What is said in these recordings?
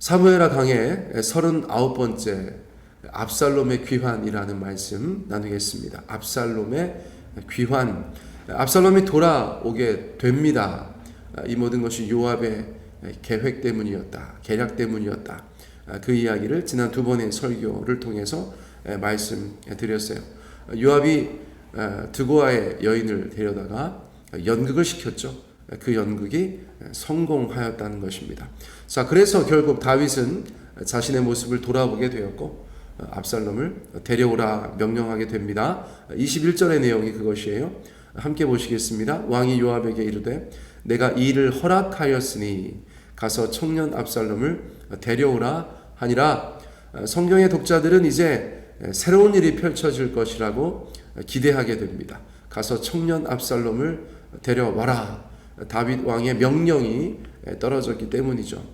사무엘하 강의 39번째 압살롬의 귀환이라는 말씀 나누겠습니다. 압살롬의 귀환. 압살롬이 돌아오게 됩니다. 이 모든 것이 요압의 계획 때문이었다. 계략 때문이었다. 그 이야기를 지난 두 번의 설교를 통해서 말씀드렸어요. 요압이 드고아의 여인을 데려다가 연극을 시켰죠. 그 연극이 성공하였다는 것입니다. 자, 그래서 결국 다윗은 자신의 모습을 돌아보게 되었고 압살롬을 데려오라 명령하게 됩니다. 21절의 내용이 그것이에요. 함께 보시겠습니다. 왕이 요압에게 이르되 내가 이 일을 허락하였으니 가서 청년 압살롬을 데려오라 하니라. 성경의 독자들은 이제 새로운 일이 펼쳐질 것이라고 기대하게 됩니다. 가서 청년 압살롬을 데려와라. 다윗 왕의 명령이 떨어졌기 때문이죠.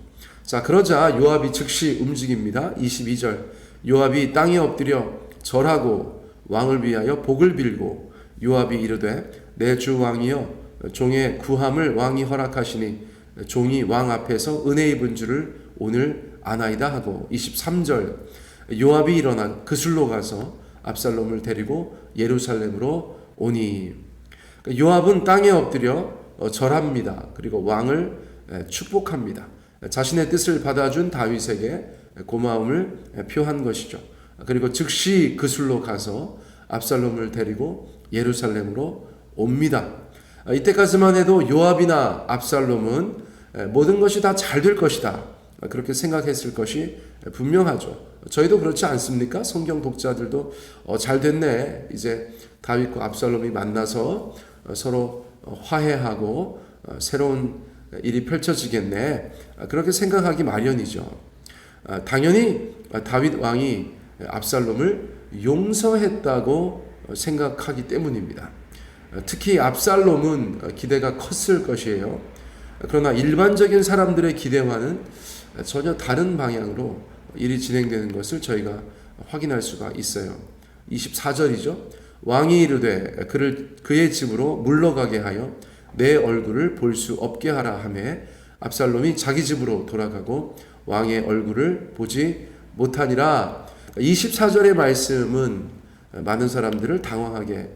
자, 그러자 요압이 즉시 움직입니다. 22절. 요압이 땅에 엎드려 절하고 왕을 위하여 복을 빌고 요압이 이르되 내 주 왕이여 종의 구함을 왕이 허락하시니 종이 왕 앞에서 은혜 입은 줄을 오늘 아나이다 하고 23절. 요압이 일어나 그술로 가서 압살롬을 데리고 예루살렘으로 오니. 요압은 땅에 엎드려 절합니다. 그리고 왕을 축복합니다. 자신의 뜻을 받아준 다윗에게 고마움을 표한 것이죠. 그리고 즉시 그술로 가서 압살롬을 데리고 예루살렘으로 옵니다. 이때까지만 해도 요압이나 압살롬은 모든 것이 다 잘 될 것이다. 그렇게 생각했을 것이 분명하죠. 저희도 그렇지 않습니까? 성경 독자들도 잘 됐네. 이제 다윗과 압살롬이 만나서 서로 화해하고 새로운 일이 펼쳐지겠네. 그렇게 생각하기 마련이죠. 당연히 다윗 왕이 압살롬을 용서했다고 생각하기 때문입니다. 특히 압살롬은 기대가 컸을 것이에요. 그러나 일반적인 사람들의 기대와는 전혀 다른 방향으로 일이 진행되는 것을 저희가 확인할 수가 있어요. 24절이죠. 왕이 이르되 그의 집으로 물러가게 하여 내 얼굴을 볼 수 없게 하라 하매 압살롬이 자기 집으로 돌아가고 왕의 얼굴을 보지 못하니라. 24절의 말씀은 많은 사람들을 당황하게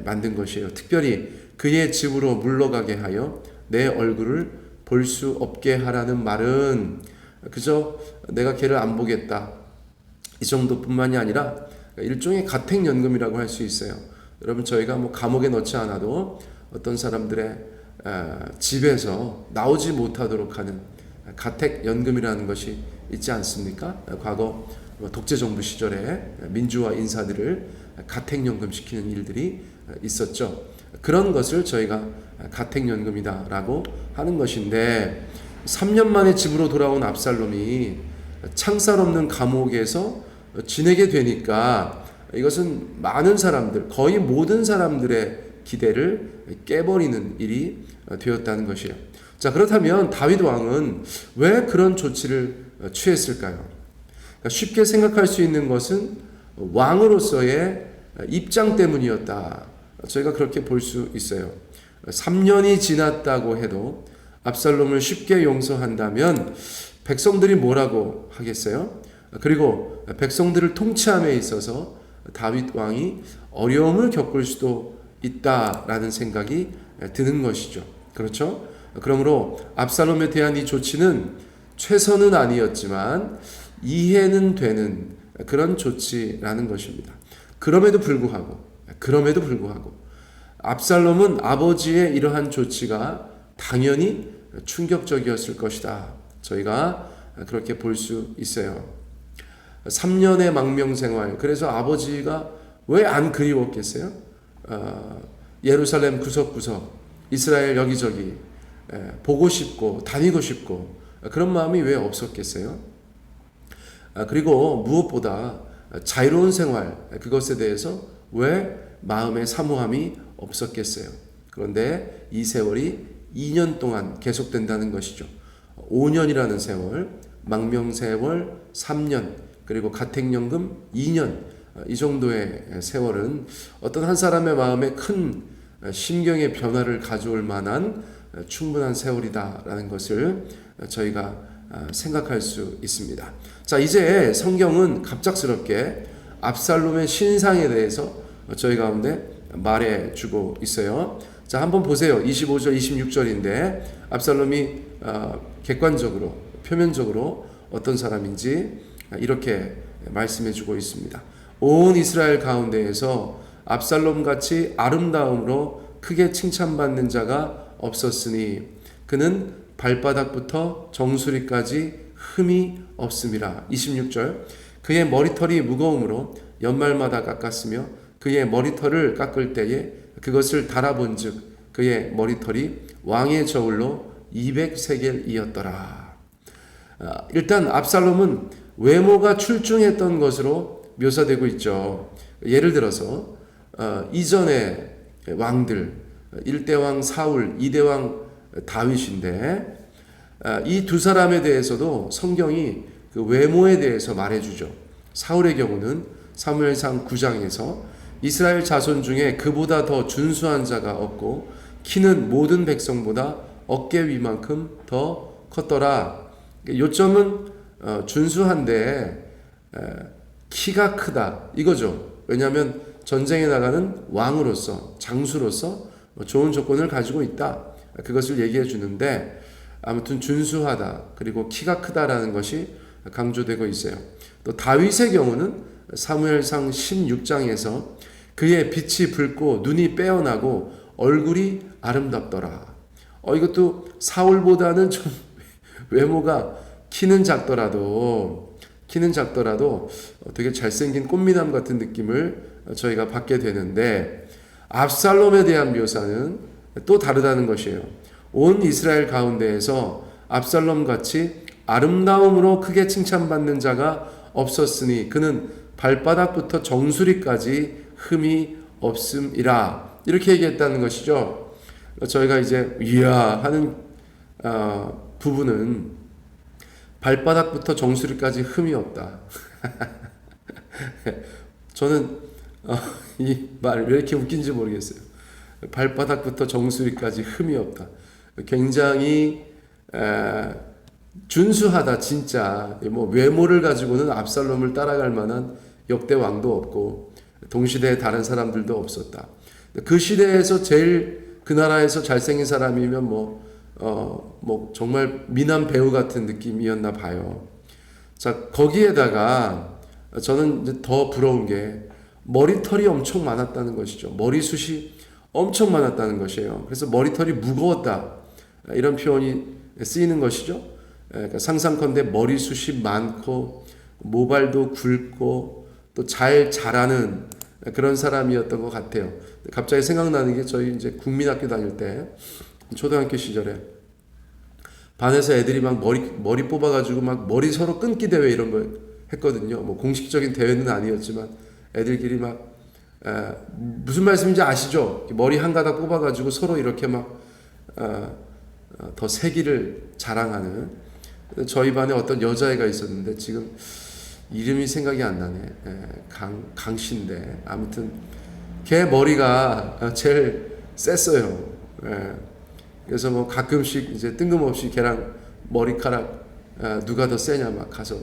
만든 것이에요. 특별히 그의 집으로 물러가게 하여 내 얼굴을 볼 수 없게 하라는 말은 그저 내가 걔를 안 보겠다 이 정도뿐만이 아니라 일종의 가택연금이라고 할 수 있어요. 여러분, 저희가 감옥에 넣지 않아도 어떤 사람들의 집에서 나오지 못하도록 하는 가택연금이라는 것이 있지 않습니까? 과거 독재정부 시절에 민주화 인사들을 가택연금 시키는 일들이 있었죠. 그런 것을 저희가 가택연금이다라고 하는 것인데 3년 만에 집으로 돌아온 압살롬이 창살 없는 감옥에서 지내게 되니까 이것은 많은 사람들, 거의 모든 사람들의 기대를 깨버리는 일이 되었다는 것이에요. 자, 그렇다면 다윗 왕은 왜 그런 조치를 취했을까요? 그러니까 쉽게 생각할 수 있는 것은 왕으로서의 입장 때문이었다. 저희가 그렇게 볼 수 있어요. 3년이 지났다고 해도 압살롬을 쉽게 용서한다면 백성들이 뭐라고 하겠어요? 그리고 백성들을 통치함에 있어서 다윗 왕이 어려움을 겪을 수도 있다라는 생각이 드는 것이죠. 그렇죠? 그러므로 압살롬에 대한 이 조치는 최선은 아니었지만 이해는 되는 그런 조치라는 것입니다. 그럼에도 불구하고 압살롬은 아버지의 이러한 조치가 당연히 충격적이었을 것이다. 저희가 그렇게 볼 수 있어요. 3년의 망명생활, 그래서 아버지가 왜 안 그리웠겠어요? 예루살렘 구석구석, 이스라엘 여기저기 보고 싶고 다니고 싶고 그런 마음이 왜 없었겠어요? 그리고 무엇보다 자유로운 생활, 그것에 대해서 왜 마음의 사모함이 없었겠어요? 그런데 이 세월이 2년 동안 계속된다는 것이죠. 5년이라는 세월, 망명세월 3년, 그리고 가택연금 2년, 이 정도의 세월은 어떤 한 사람의 마음에 큰 심경의 변화를 가져올 만한 충분한 세월이다라는 것을 저희가 생각할 수 있습니다. 자, 이제 성경은 갑작스럽게 압살롬의 신상에 대해서 저희 가운데 말해주고 있어요. 자, 한번 보세요. 25절, 26절인데 압살롬이 객관적으로, 표면적으로 어떤 사람인지 이렇게 말씀해주고 있습니다. 온 이스라엘 가운데에서 압살롬같이 아름다움으로 크게 칭찬받는 자가 없었으니 그는 발바닥부터 정수리까지 흠이 없음이라. 26절, 그의 머리털이 무거움으로 연말마다 깎았으며 그의 머리털을 깎을 때에 그것을 달아본즉 그의 머리털이 왕의 저울로 200세겔이었더라. 일단 압살롬은 외모가 출중했던 것으로 묘사되고 있죠. 예를 들어서 이전의 왕들, 1대왕 사울, 2대왕 다윗인데 이 두 사람에 대해서도 성경이 그 외모에 대해서 말해주죠. 사울의 경우는 사무엘상 9장에서 이스라엘 자손 중에 그보다 더 준수한 자가 없고 키는 모든 백성보다 어깨 위만큼 더 컸더라. 요점은 준수한데 키가 크다 이거죠. 왜냐하면 전쟁에 나가는 왕으로서, 장수로서 좋은 조건을 가지고 있다. 그것을 얘기해 주는데 아무튼 준수하다, 그리고 키가 크다라는 것이 강조되고 있어요. 또 다윗의 경우는 사무엘상 16장에서 그의 빛이 붉고 눈이 빼어나고 얼굴이 아름답더라. 이것도 사울보다는 좀 외모가 키는 작더라도 되게 잘생긴 꽃미남 같은 느낌을 저희가 받게 되는데 압살롬에 대한 묘사는 또 다르다는 것이에요. 온 이스라엘 가운데에서 압살롬 같이 아름다움으로 크게 칭찬받는 자가 없었으니 그는 발바닥부터 정수리까지 흠이 없음이라. 이렇게 얘기했다는 것이죠. 저희가 이제 이야 하는 부분은 발바닥부터 정수리까지 흠이 없다. 저는 이 말 왜 이렇게 웃긴지 모르겠어요. 발바닥부터 정수리까지 흠이 없다. 굉장히 준수하다. 진짜 뭐 외모를 가지고는 압살롬을 따라갈 만한 역대 왕도 없고 동시대에 다른 사람들도 없었다. 그 시대에서 제일 그 나라에서 잘생긴 사람이면 뭐 정말 미남 배우 같은 느낌이었나 봐요. 자, 거기에다가 저는 이제 더 부러운 게 머리털이 엄청 많았다는 것이죠. 머리숱이 엄청 많았다는 것이에요. 그래서 머리털이 무거웠다, 이런 표현이 쓰이는 것이죠. 그러니까 상상컨대 머리숱이 많고 모발도 굵고 또 잘 자라는 그런 사람이었던 것 같아요. 갑자기 생각나는 게 저희 이제 국민학교 다닐 때 초등학교 시절에 반에서 애들이 막 머리 뽑아가지고 막 머리 서로 끊기 대회 이런 걸 했거든요. 뭐 공식적인 대회는 아니었지만 애들끼리 막 무슨 말씀인지 아시죠? 머리 한 가닥 뽑아가지고 서로 이렇게 막 더 세기를 자랑하는. 저희 반에 어떤 여자애가 있었는데 지금 이름이 생각이 안 나네. 강씨인데 아무튼 걔 머리가 제일 셌어요. 그래서 뭐 가끔씩 이제 뜬금없이 걔랑 머리카락 누가 더 세냐 막 가서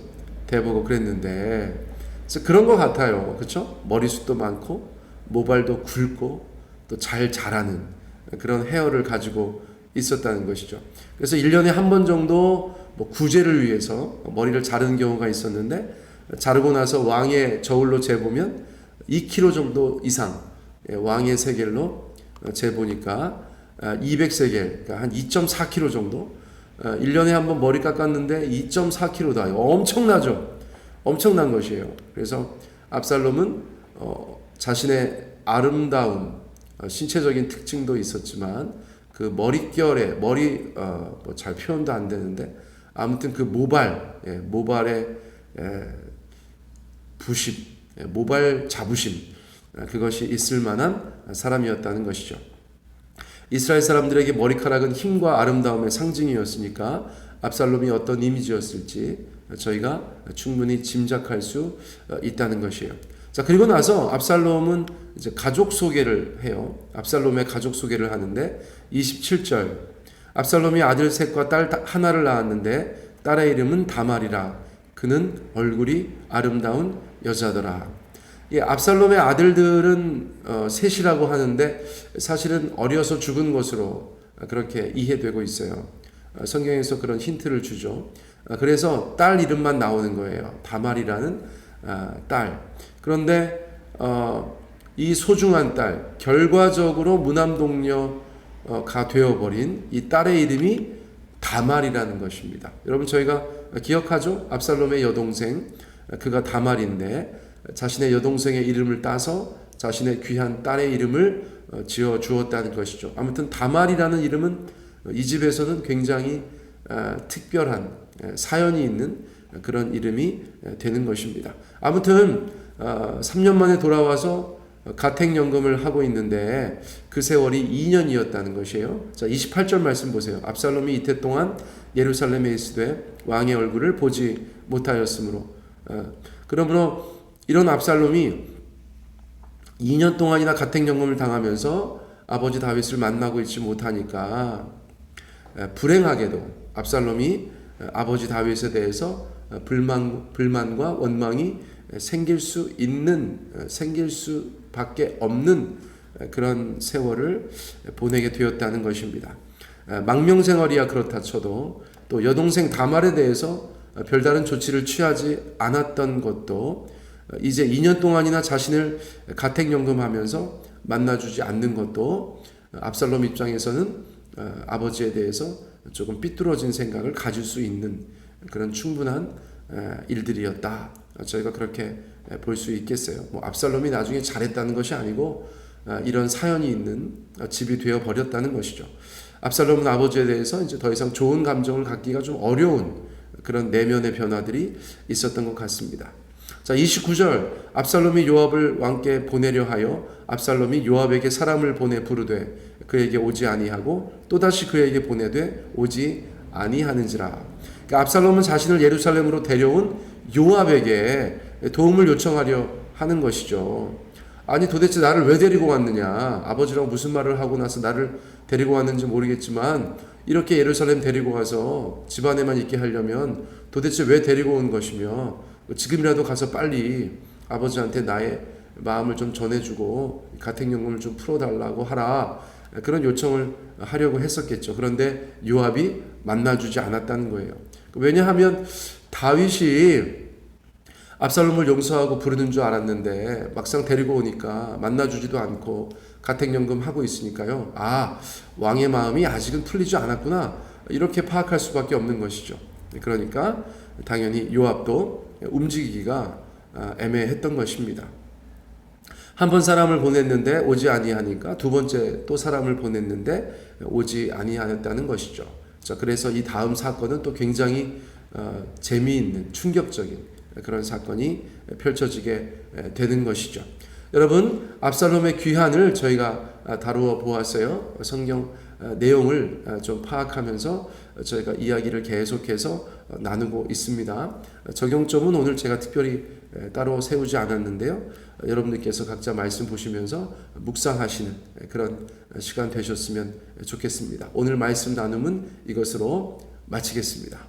대보고 그랬는데, 그래서 그런 것 같아요. 그렇죠? 머리숱도 많고 모발도 굵고 또 잘 자라는 그런 헤어를 가지고 있었다는 것이죠. 그래서 1년에 한 번 정도 뭐 구제를 위해서 머리를 자르는 경우가 있었는데, 자르고 나서 왕의 저울로 재보면 2kg 정도 이상, 왕의 세겔로 재보니까 200세겔, 그러니까 한 2.4kg 정도, 1년에 한 번 머리 깎았는데 2.4kg다. 엄청나죠? 엄청난 것이에요. 그래서 압살롬은 자신의 아름다움, 신체적인 특징도 있었지만 그 머릿결에 뭐 잘 표현도 안 되는데 아무튼 그 모발의 부심, 모발 자부심, 그것이 있을 만한 사람이었다는 것이죠. 이스라엘 사람들에게 머리카락은 힘과 아름다움의 상징이었으니까 압살롬이 어떤 이미지였을지 저희가 충분히 짐작할 수 있다는 것이에요. 자, 그리고 나서 압살롬은 이제 가족 소개를 해요. 압살롬의 가족 소개를 하는데 27절, 압살롬이 아들 셋과 딸 하나를 낳았는데 딸의 이름은 다말이라. 그는 얼굴이 아름다운 여자더라. 이 압살롬의 아들들은 셋이라고 하는데 사실은 어려서 죽은 것으로 그렇게 이해되고 있어요. 성경에서 그런 힌트를 주죠. 그래서 딸 이름만 나오는 거예요. 다말이라는 딸. 그런데 이 소중한 딸, 결과적으로 무남동녀가 되어버린 이 딸의 이름이 다말이라는 것입니다. 여러분, 저희가 기억하죠? 압살롬의 여동생, 그가 다말인데 자신의 여동생의 이름을 따서 자신의 귀한 딸의 이름을 지어 주었다는 것이죠. 아무튼 다말이라는 이름은 이 집에서는 굉장히 특별한 사연이 있는 그런 이름이 되는 것입니다. 아무튼 3년 만에 돌아와서 가택연금을 하고 있는데 그 세월이 2년이었다는 것이에요. 자, 28절 말씀 보세요. 압살롬이 이태 동안 예루살렘에 있으되 왕의 얼굴을 보지 못하였으므로. 그러므로 이런 압살롬이 2년 동안이나 가택연금을 당하면서 아버지 다윗을 만나고 있지 못하니까 불행하게도 압살롬이 아버지 다윗에 대해서 불만과 원망이 생길 수밖에 없는 그런 세월을 보내게 되었다는 것입니다. 망명생활이야 그렇다 쳐도 또 여동생 다말에 대해서 별다른 조치를 취하지 않았던 것도 이제 2년 동안이나 자신을 가택연금하면서 만나주지 않는 것도 압살롬 입장에서는 아버지에 대해서 조금 삐뚤어진 생각을 가질 수 있는 그런 충분한 일들이었다. 저희가 그렇게 볼 수 있겠어요. 뭐 압살롬이 나중에 잘했다는 것이 아니고 이런 사연이 있는 집이 되어 버렸다는 것이죠. 압살롬은 아버지에 대해서 이제 더 이상 좋은 감정을 갖기가 좀 어려운 그런 내면의 변화들이 있었던 것 같습니다. 자, 29절 압살롬이 요압을 왕께 보내려 하여 압살롬이 요압에게 사람을 보내 부르되 그에게 오지 아니하고 또다시 그에게 보내되 오지 아니하는지라. 그러니까 압살롬은 자신을 예루살렘으로 데려온 요압에게 도움을 요청하려 하는 것이죠. 아니 도대체 나를 왜 데리고 왔느냐, 아버지랑 무슨 말을 하고 나서 나를 데리고 왔는지 모르겠지만 이렇게 예루살렘 데리고 가서 집안에만 있게 하려면 도대체 왜 데리고 온 것이며 지금이라도 가서 빨리 아버지한테 나의 마음을 좀 전해주고 가택연금을 좀 풀어달라고 하라, 그런 요청을 하려고 했었겠죠. 그런데 요압이 만나주지 않았다는 거예요. 왜냐하면 다윗이 압살롬을 용서하고 부르는 줄 알았는데 막상 데리고 오니까 만나주지도 않고 가택연금 하고 있으니까요. 아, 왕의 마음이 아직은 풀리지 않았구나, 이렇게 파악할 수밖에 없는 것이죠. 그러니까 당연히 요압도 움직이기가 애매했던 것입니다. 한 번 사람을 보냈는데 오지 아니하니까 두 번째 또 사람을 보냈는데 오지 아니하였다는 것이죠. 자, 그래서 이 다음 사건은 또 굉장히 재미있는 충격적인 그런 사건이 펼쳐지게 되는 것이죠. 여러분, 압살롬의 귀환을 저희가 다루어 보았어요. 성경 내용을 좀 파악하면서 저희가 이야기를 계속해서 나누고 있습니다. 적용점은 오늘 제가 특별히 따로 세우지 않았는데요. 여러분들께서 각자 말씀 보시면서 묵상하시는 그런 시간 되셨으면 좋겠습니다. 오늘 말씀 나눔은 이것으로 마치겠습니다.